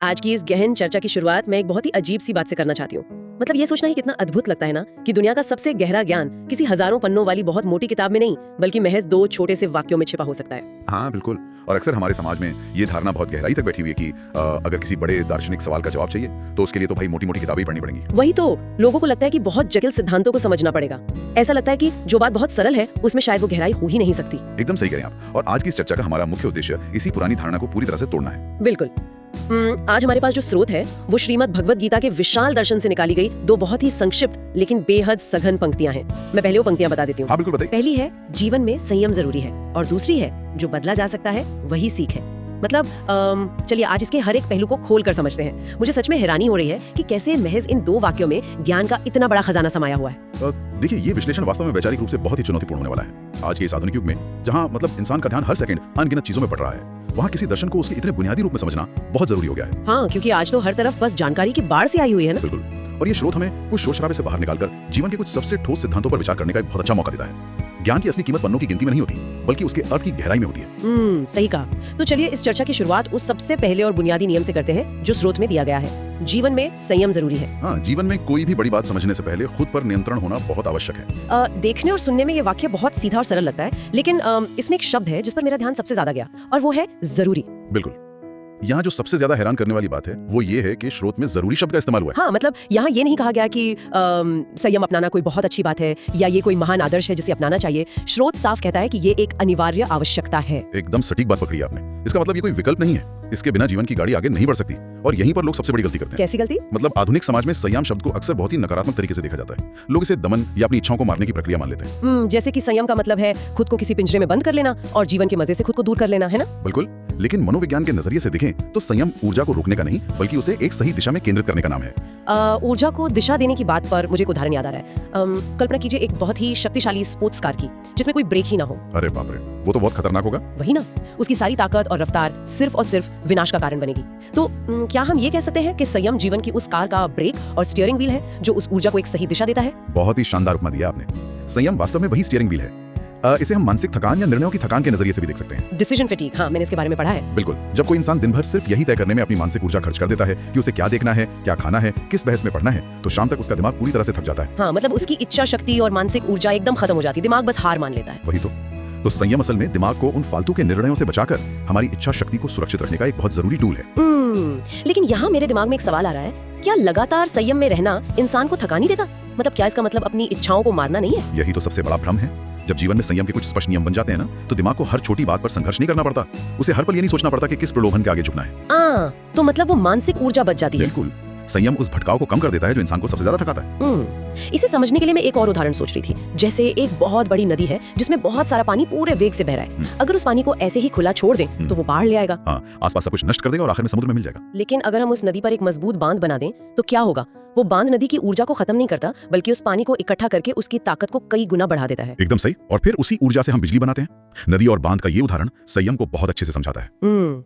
आज की इस गहन चर्चा की शुरुआत मैं एक बहुत ही अजीब सी बात से करना चाहती हूँ। मतलब ये सोचना ही कितना अद्भुत लगता है ना कि दुनिया का सबसे गहरा ज्ञान किसी हजारों पन्नों वाली बहुत मोटी किताब में नहीं बल्कि महज 2 छोटे से वाक्यों में छिपा हो सकता है। हाँ बिल्कुल। और अक्सर हमारे समाज में ये धारणा बहुत गहराई तक बैठी हुई है कि अगर किसी बड़े दार्शनिक सवाल का जवाब चाहिए तो उसके लिए तो भाई मोटी मोटी किताबें ही पढ़नी पड़ेंगी। वही तो, लोगों को लगता है कि बहुत जटिल सिद्धांतों को समझना पड़ेगा। ऐसा लगता है कि जो बात बहुत सरल है उसमें शायद वो गहराई हो ही नहीं सकती। एकदम सही करें आप। और आज की इस चर्चा का हमारा मुख्य उद्देश्य इसी पुरानी धारणा को पूरी तरह से तोड़ना है। बिल्कुल। आज हमारे पास जो स्रोत है वो श्रीमद् भगवद गीता के विशाल दर्शन से निकाली गई 2 बहुत ही संक्षिप्त लेकिन बेहद सघन पंक्तियां हैं। मैं पहले वो पंक्तियां बता देती हूँ। हाँ बिल्कुल बताइए। पहली है, जीवन में संयम जरूरी है, और दूसरी है, जो बदला जा सकता है वही सीख है। मतलब चलिए आज इसके हर एक पहलू को खोल कर समझते हैं। मुझे सच में हैरानी हो रही है कि कैसे महज इन 2 वाक्यों में ज्ञान का इतना बड़ा खजाना समाया हुआ है। देखिए, ये विश्लेषण वास्तव में वैचारिक रूप से बहुत ही चुनौतीपूर्ण होने वाला है। आज के इस आधुनिक युग में जहाँ इंसान का ध्यान हर सेकंड अनगिनत चीजों में पड़ रहा है, वहाँ किसी दर्शन को उसके इतने बुनियादी रूप में समझना बहुत जरूरी हो गया है। हाँ, क्योंकि आज तो हर तरफ बस जानकारी की बाढ़ सी आई हुई है ना। बिल्कुल। और ये स्रोत हमें उस शोर शराबे से बाहर निकालकर जीवन के कुछ सबसे ठोस सिद्धांतों पर विचार करने का एक बहुत अच्छा मौका देता है। ज्ञान की असली कीमत पन्नों की गिनती में नहीं होती, बल्कि उसके अर्थ की गहराई में होती है। सही कहा। तो चलिए इस चर्चा की शुरुआत उस सबसे पहले और बुनियादी नियम से करते हैं जो स्रोत में दिया गया है। जीवन में संयम जरूरी है। हाँ, जीवन में कोई भी बड़ी बात समझने से पहले खुद पर नियंत्रण होना बहुत आवश्यक है। देखने और सुनने में ये वाक्य बहुत सीधा और सरल लगता है, लेकिन इसमें एक शब्द है जिस पर मेरा ध्यान सबसे ज्यादा गया, और वो है जरूरी। बिल्कुल। यहाँ जो सबसे ज्यादा हैरान करने वाली बात है वो ये है कि स्रोत में जरूरी शब्द का इस्तेमाल हुआ है। हाँ, मतलब यहाँ ये नहीं कहा गया कि संयम अपनाना कोई बहुत अच्छी बात है या ये कोई महान आदर्श है जिसे अपनाना चाहिए। स्रोत साफ कहता है कि ये एक अनिवार्य आवश्यकता है। एकदम सटीक बात पकड़ी आपने। इसका मतलब ये कोई विकल्प नहीं है, इसके बिना जीवन की गाड़ी आगे नहीं बढ़ सकती। और यहीं पर लोग सबसे बड़ी गलती करते हैं। कैसी गलती? मतलब आधुनिक समाज में संयम शब्द को अक्सर बहुत ही नकारात्मक तरीके से देखा जाता है। लोग इसे दमन या अपनी इच्छाओं को मारने की प्रक्रिया मान लेते हैं। जैसे कि संयम का मतलब है खुद को किसी पिंजरे में बंद कर लेना और जीवन के मजे से खुद को दूर कर लेना, है ना? बिल्कुल। लेकिन मनोविज्ञान के नजरिए से देखें तो संयम ऊर्जा को रोकने का नहीं बल्कि उसे एक सही दिशा में केंद्रित करने का नाम है। ऊर्जा को दिशा देने की बात पर मुझे एक उदाहरण याद आ रहा है। कल्पना कीजिए एक बहुत ही शक्तिशाली स्पोर्ट्स कार की जिसमें कोई ब्रेक ही ना हो। अरे बाप रे, वो तो बहुत खतरनाक होगा। वही ना, उसकी सारी ताकत और रफ्तार सिर्फ और सिर्फ विनाश का कारण बनेगी। तो क्या हम ये कह सकते हैं कि संयम जीवन की उस कार का ब्रेक और स्टीयरिंग व्हील है जो उस ऊर्जा को एक सही दिशा देता है? बहुत ही शानदार उपमा दिया आपने। संयम वास्तव में वही स्टीयरिंग व्हील है। इसे हम मानसिक थकान या निर्णयों की थकान के नजरिए से भी देख सकते हैं। डिसीजन फैटीग, हाँ मैंने इसके बारे में पढ़ा है। बिल्कुल। जब कोई इंसान दिन भर सिर्फ यही तय करने में अपनी मानसिक ऊर्जा खर्च कर देता है कि उसे क्या देखना है, क्या खाना है, किस बहस में पढ़ना है, तो शाम तक उसका दिमाग पूरी तरह से थक जाता है। हाँ, मतलब उसकी इच्छा शक्ति और मानसिक ऊर्जा एकदम खत्म हो जाती है, दिमाग बस हार मान लेता है। वही तो संयम असल में दिमाग को उन फालतू के निर्णयों से बचाकर हमारी इच्छा शक्ति को सुरक्षित रखने का एक बहुत जरूरी टूल है। लेकिन यहाँ मेरे दिमाग में एक सवाल आ रहा है, क्या लगातार संयम में रहना इंसान को थका नहीं देता? मतलब क्या इसका मतलब अपनी इच्छाओं को मारना नहीं है? यही तो सबसे बड़ा भ्रम है। जब जीवन में संयम के कुछ स्पष्ट नियम बन जाते हैं ना, तो दिमाग को हर छोटी बात पर संघर्ष नहीं करना पड़ता। उसे हर पल ये नहीं सोचना पड़ता कि किस प्रलोभन के आगे झुकना है। तो मतलब वो मानसिक ऊर्जा बच जाती है। बिल्कुल। संयम उस भटकाव को कम कर देता है जो इंसान को सबसे ज्यादा थकाता है। इसे समझने के लिए मैं एक और उदाहरण सोच रही थी। जैसे एक बहुत बड़ी नदी है जिसमें बहुत सारा पानी पूरे वेग से बह रहा है। अगर उस पानी को ऐसे ही खुला छोड़ दें तो वो बाढ़ ले आएगा। हाँ, आसपास सब कुछ नष्ट कर देगा और आखिर में समुद्र में मिल जाएगा। लेकिन अगर हम उस नदी पर एक मजबूत बांध बना दें तो क्या होगा? वो बांध नदी की ऊर्जा को खत्म नहीं करता बल्कि उस पानी को इकट्ठा करके उसकी ताकत को कई गुना बढ़ा देता है। एकदम सही। और फिर उसी ऊर्जा से हम बिजली बनाते हैं। नदी और बांध का ये उदाहरण संयम को बहुत अच्छे से समझाता है।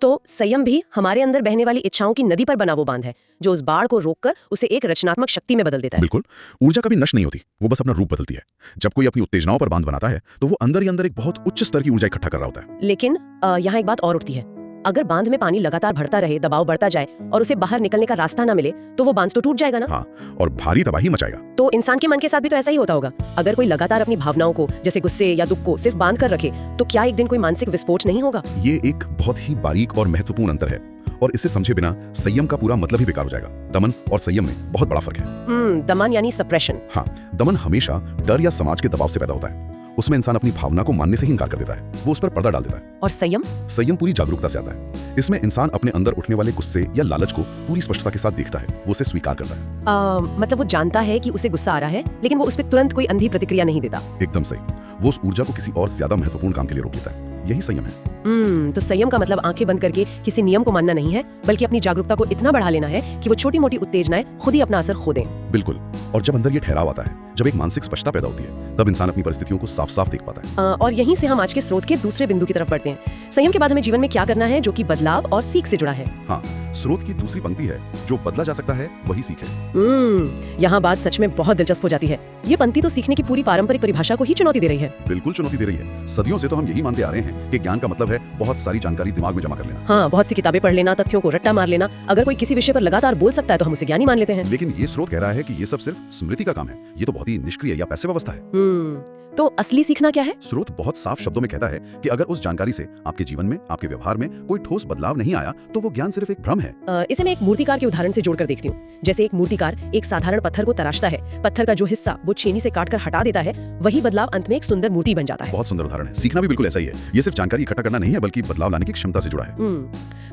तो संयम भी हमारे अंदर बहने वाली इच्छाओं की नदी पर बना वो बांध है जो उस बाढ़ को रोककर उसे एक रचनात्मक शक्ति में बदल देता है। बिल्कुल। ऊर्जा कभी नष्ट नहीं होती, वो बस अपना रूप बदलती है। जब कोई अपनी उत्तेजनाओं पर बांध बनाता है तो वो अंदर ही अंदर एक बहुत उच्च स्तर की ऊर्जा इकट्ठा कर रहा होता है। लेकिन यहाँ एक बात और उठती है, अगर बांध में पानी लगातार बढ़ता रहे, दबाव बढ़ता जाए और उसे बाहर निकलने का रास्ता ना मिले तो वो बांध तो टूट जाएगा ना। हाँ, और भारी तबाही मचाएगा। तो इंसान के मन के साथ भी तो ऐसा ही होता होगा। अगर कोई लगातार अपनी भावनाओं को जैसे गुस्से या दुख को सिर्फ बांध कर रखे तो क्या एक दिन कोई मानसिक विस्फोट नहीं होगा? ये एक बहुत ही बारीक और महत्वपूर्ण अंतर है, और इसे समझे बिना संयम का पूरा मतलब ही बेकार हो जाएगा। दमन और संयम में बहुत बड़ा फर्क है। दमन यानी सप्रेशन। हाँ, दमन हमेशा डर या समाज के दबाव से पैदा होता है। उसमें इंसान अपनी भावना को मानने से ही इनकार कर देता है, वो उस पर पर्दा डाल देता है। और संयम? संयम पूरी जागरूकता से आता है। इसमें इंसान अपने अंदर उठने वाले गुस्से या लालच को पूरी स्पष्टता के साथ देखता है, वो उसे स्वीकार करता है। मतलब वो जानता है कि उसे गुस्सा आ रहा है लेकिन वो उस पर तुरंत कोई अंधी प्रतिक्रिया नहीं देता। एकदम सही। वो उस ऊर्जा को किसी और ज्यादा महत्वपूर्ण काम के लिए रोक लेता है। यही संयम है। तो संयम का मतलब आंखें बंद करके किसी नियम को मानना नहीं है बल्कि अपनी जागरूकता को इतना बढ़ा लेना है कि वो छोटी मोटी उत्तेजनाएं खुद ही अपना असर खो दें। बिल्कुल। और जब अंदर ये ठहराव आता है, जब एक मानसिक स्पष्टता पैदा होती है, तब इंसान अपनी परिस्थितियों को साफ साफ देख पाता है। और यहीं से हम आज के स्रोत के दूसरे बिंदु की तरफ बढ़ते हैं। संयम के बाद हमें जीवन में क्या करना है जो कि बदलाव और सीख से जुड़ा है। हाँ, स्रोत की दूसरी पंक्ति है, जो बदला जा सकता है वही सीख है। यहाँ बात सच में बहुत दिलचस्प हो जाती है। ये पंक्ति तो सीखने की पूरी पारंपरिक परिभाषा को ही चुनौती दे रही है। बिल्कुल चुनौती दे रही है। सदियों से तो हम यही मानते आ रहे हैं कि ज्ञान का मतलब है बहुत सारी जानकारी दिमाग में जमा कर लेना। हाँ, बहुत सी किताबें पढ़ लेना, तथ्यों को रट्टा मार लेना। अगर कोई किसी विषय पर लगातार बोल सकता है तो हम उसे ज्ञानी मान लेते हैं। लेकिन ये स्रोत कह रहा है कि ये सब सिर्फ स्मृति का काम है। ये तो बहुत ही निष्क्रिय या पैसिव अवस्था है। तो असली सीखना क्या है? स्रोत बहुत साफ शब्दों में कहता है कि अगर उस जानकारी से आपके जीवन में, आपके व्यवहार में कोई ठोस बदलाव नहीं आया तो वो ज्ञान सिर्फ एक भ्रम है। इसे मैं एक मूर्तिकार के उदाहरण से जोड़कर देखती हूँ। जैसे एक मूर्तिकार एक साधारण पत्थर को तराशता है, पत्थर का जो हिस्सा वो छेनी से काटकर हटा देता है, वही बदलाव अंत में एक सुंदर मूर्ति बन जाता है। बहुत सुंदर उदाहरण है। सीखना भी बिल्कुल ऐसा ही है। ये सिर्फ जानकारी इकट्ठा करना नहीं है, बल्कि बदलाव लाने की क्षमता से जुड़ा है।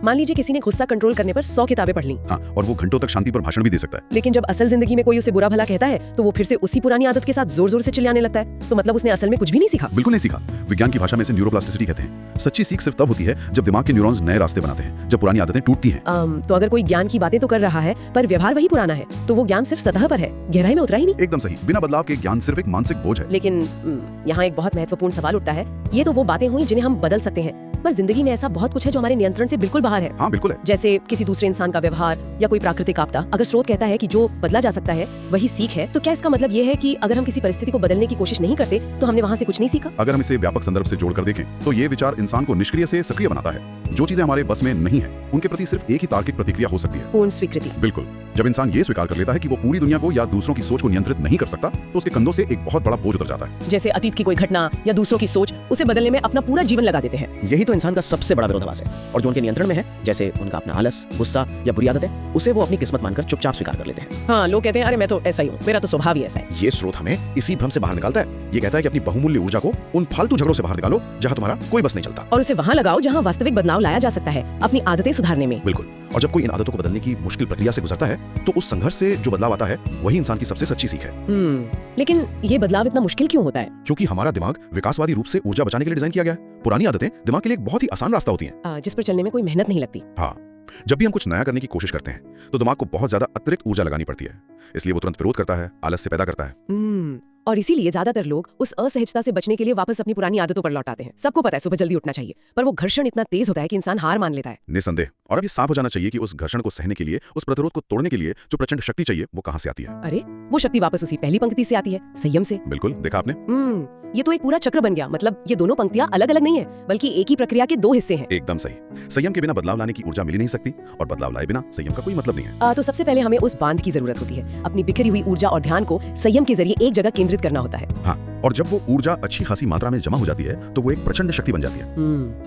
मान लीजिए किसी ने गुस्सा कंट्रोल करने पर 100 किताबें पढ़ ली। हाँ, और वो घंटों तक शांति पर भाषण भी दे सकता है। लेकिन जब असल जिंदगी में कोई उसे बुरा भला कहता है तो वो फिर से उसी पुरानी आदत के साथ जोर जोर से चिल्लाने लगता है। तो मतलब उसने असल में कुछ भी नहीं सीखा। बिल्कुल नहीं सीखा। विज्ञान की भाषा में इसे न्यूरोप्लास्टिसिटी कहते हैं। सच्ची सीख सिर्फ तब होती है जब दिमाग के न्यूरॉन्स नए रास्ते बनाते हैं, जब पुरानी आदतें टूटती हैं। तो अगर कोई ज्ञान की बातें तो कर रहा है पर व्यवहार वही पुराना है, तो वो ज्ञान सिर्फ सतह पर है, गहराई में उतरा ही नहीं। एकदम सही। बिना बदलाव के ज्ञान सिर्फ एक मानसिक बोझ है। लेकिन यहाँ एक बहुत महत्वपूर्ण सवाल उठता है। ये तो वो बातें हुई जिन्हें हम बदल सकते हैं, पर जिंदगी में ऐसा बहुत कुछ है जो हमारे नियंत्रण से बिल्कुल बाहर है। हाँ, बिल्कुल है। जैसे किसी दूसरे इंसान का व्यवहार या कोई प्राकृतिक आपदा। अगर स्रोत कहता है कि जो बदला जा सकता है वही सीख है, तो क्या इसका मतलब ये है कि अगर हम किसी परिस्थिति को बदलने की कोशिश नहीं करते तो हमने वहाँ से कुछ नहीं सीखा? अगर हम इसे व्यापक संदर्भ से जोड़कर देखें तो ये विचार इंसान को निष्क्रिय से सक्रिय बनाता है। जो चीजें हमारे बस में नहीं है उनके प्रति सिर्फ एक ही तार्किक प्रतिक्रिया हो सकती है, पूर्ण स्वीकृति। बिल्कुल। जब इंसान ये स्वीकार कर लेता है कि वो पूरी दुनिया को या दूसरों की सोच को नियंत्रित नहीं कर सकता, तो उसके कंधों से एक बहुत बड़ा बोझ उतर जाता है। जैसे अतीत की कोई घटना या दूसरों की सोच उसे बदलने में अपना पूरा जीवन लगा देते हैं। यही तो इंसान का सबसे बड़ा विरोधाभास है। और जो उनके नियंत्रण में है, जैसे उनका अपना आलस, गुस्सा या बुरी आदतें, उसे वो अपनी किस्मत मानकर चुपचाप स्वीकार कर लेते हैं। हाँ, लोग कहते हैं अरे मैं तो ऐसा ही हूँ, मेरा तो स्वभाव ही ऐसा है। ये स्रोत हमें इसी भ्रम से बाहर निकालता है। ये कहता है कि अपनी बहुमूल्य ऊर्जा को उन फालतू झगड़ों से बाहर निकालो जहाँ तुम्हारा कोई बस नहीं चलता, और उसे वहाँ लगाओ जहाँ वास्तविक बदलाव लाया जा सकता है, अपनी आदतें सुधारने में। बिल्कुल। और जब कोई इन आदतों को बदलने की मुश्किल प्रक्रिया से गुजरता है तो उस संघर्ष से जो बदलाव आता है वही इंसान की सबसे सच्ची सीख है। लेकिन ये बदलाव इतना मुश्किल क्यों होता है? क्योंकि हमारा दिमाग विकासवादी रूप से ऊर्जा बचाने के लिए डिजाइन किया गया है। पुरानी आदतें दिमाग के लिए एक बहुत ही आसान रास्ता होती हैं, जिस पर चलने में कोई मेहनत नहीं लगती। हाँ, जब भी हम कुछ नया करने की कोशिश करते हैं तो दिमाग को बहुत ज्यादा अतिरिक्त ऊर्जा लगानी पड़ती है, इसलिए वो तुरंत विरोध करता है, आलस्य पैदा करता है। और इसीलिए ज्यादातर लोग उस असहजता से बचने के लिए वापस अपनी पुरानी आदतों पर लौट आते हैं। सबको पता है सुबह जल्दी उठना चाहिए, पर वो घर्षण इतना तेज होता है कि इंसान हार मान लेता है। निसंदेह। और अब ये साफ हो जाना चाहिए कि उस घर्षण को सहने के लिए, उस प्रतिरोध को तोड़ने के लिए जो प्रचंड शक्ति चाहिए वो कहाँ से आती है? अरे वो शक्ति वापस उसी पहली पंक्ति से आती है, संयम से। बिल्कुल, देखा आपने। ये तो एक पूरा चक्र बन गया। मतलब ये दोनों पंक्तियां अलग अलग नहीं है, बल्कि एक ही प्रक्रिया के दो हिस्से हैं। एकदम सही। संयम के बिना बदलाव लाने की ऊर्जा मिल ही नहीं सकती, और बदलाव लाए बिना संयम का कोई मतलब नहीं है। तो सबसे पहले हमें उस बांध की जरूरत होती है। अपनी बिखरी हुई ऊर्जा और ध्यान को संयम के जरिए एक जगह केंद्रित करना होता है। हाँ, और जब वो ऊर्जा अच्छी खासी मात्रा में जमा हो जाती है तो वो एक प्रचंड शक्ति बन जाती है।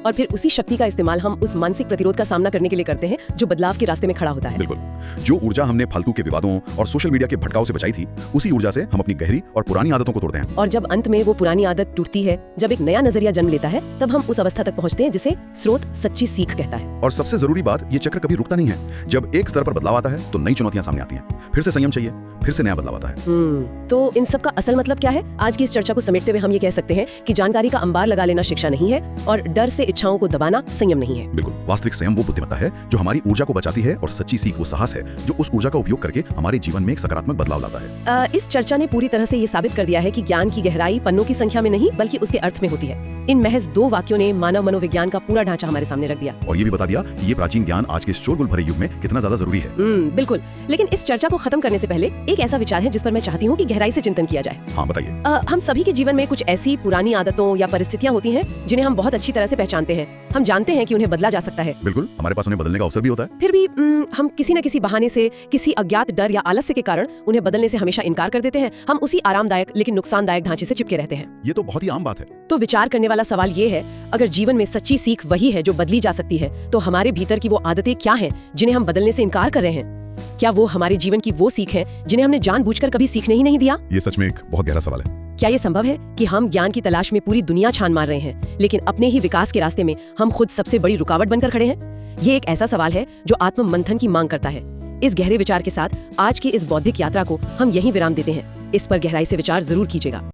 और फिर उसी शक्ति का इस्तेमाल हम उस मानसिक प्रतिरोध का सामना करने के लिए करते हैं जो बदलाव के रास्ते में खड़ा होता है। बिल्कुल। जो ऊर्जा हमने फालतू के विवादों और सोशल मीडिया के भटकाव से बचाई थी, उसी ऊर्जा से हम अपनी गहरी और पुरानी आदतों को तोड़ते हैं। और जब अंत में वो पुरानी आदत टूटती है, जब एक नया नजरिया जन्म लेता है, तब हम उस अवस्था तक पहुंचते हैं जिसे स्रोत सच्ची सीख कहता है। और सबसे जरूरी बात, ये चक्र कभी रुकता नहीं है। जब एक स्तर पर बदलाव आता है तो नई चुनौतियां सामने आती हैं, फिर से संयम चाहिए, फिर से नया बदलाव आता है। तो इन सब का असल मतलब क्या है? आज की इस चर्चा को समेटते हुए हम ये कह सकते हैं कि जानकारी का अंबार लगा लेना शिक्षा नहीं है, और डर से इच्छाओं को दबाना संयम नहीं है। बिल्कुल। वास्तविक संयम वो बुद्धिमत्ता है जो हमारी ऊर्जा को बचाती है, और सच्ची सीख वो साहस है जो उस ऊर्जा का उपयोग करके हमारे जीवन में एक सकारात्मक बदलाव लाता है। इस चर्चा ने पूरी तरह से ये साबित कर दिया है कि ज्ञान की गहराई पन्नों की संख्या में नहीं, बल्कि उसके अर्थ में होती है। इन महज 2 वाक्यों ने मानव मनोविज्ञान का पूरा ढांचा हमारे सामने रख दिया, और ये भी बता दिया कि ये प्राचीन ज्ञान आज के इस शोरगुल भरे युग में कितना ज्यादा जरूरी है। बिल्कुल। लेकिन इस चर्चा को खत्म करने से पहले एक ऐसा विचार है जिस पर मैं चाहती हूँ कि गहराई से चिंतन किया जाए। हाँ, बताइए। हम सभी के जीवन में कुछ ऐसी पुरानी आदतों या परिस्थितियां होती हैं जिन्हें हम बहुत अच्छी तरह से पहचानते हैं। हम जानते हैं कि उन्हें बदला जा सकता है। बिल्कुल, हमारे पास उन्हें बदलने का अवसर भी होता है। फिर भी हम किसी न किसी बहाने से, किसी अज्ञात डर या आलस्य के कारण उन्हें बदलने से हमेशा इनकार कर देते हैं। हम उसी आरामदायक लेकिन नुकसानदायक ढांचे से चिपके रहते हैं। ये तो बहुत ही आम बात है। तो विचार करने वाला सवाल ये है, अगर जीवन में सच्ची सीख वही है जो बदली जा सकती है, तो हमारे भीतर की वो आदतें क्या हैं जिन्हें हम बदलने से इनकार कर रहे हैं? क्या वो हमारे जीवन की वो सीख है जिन्हें हमने जानबूझकर कभी सीखने ही नहीं दिया? ये सच में एक बहुत गहरा सवाल है। क्या ये संभव है कि हम ज्ञान की तलाश में पूरी दुनिया छान मार रहे हैं, लेकिन अपने ही विकास के रास्ते में हम खुद सबसे बड़ी रुकावट बनकर खड़े हैं? ये एक ऐसा सवाल है जो आत्म मंथन की मांग करता है। इस गहरे विचार के साथ आज की इस बौद्धिक यात्रा को हम यहीं विराम देते हैं। इस पर गहराई से विचार जरूर कीजिएगा।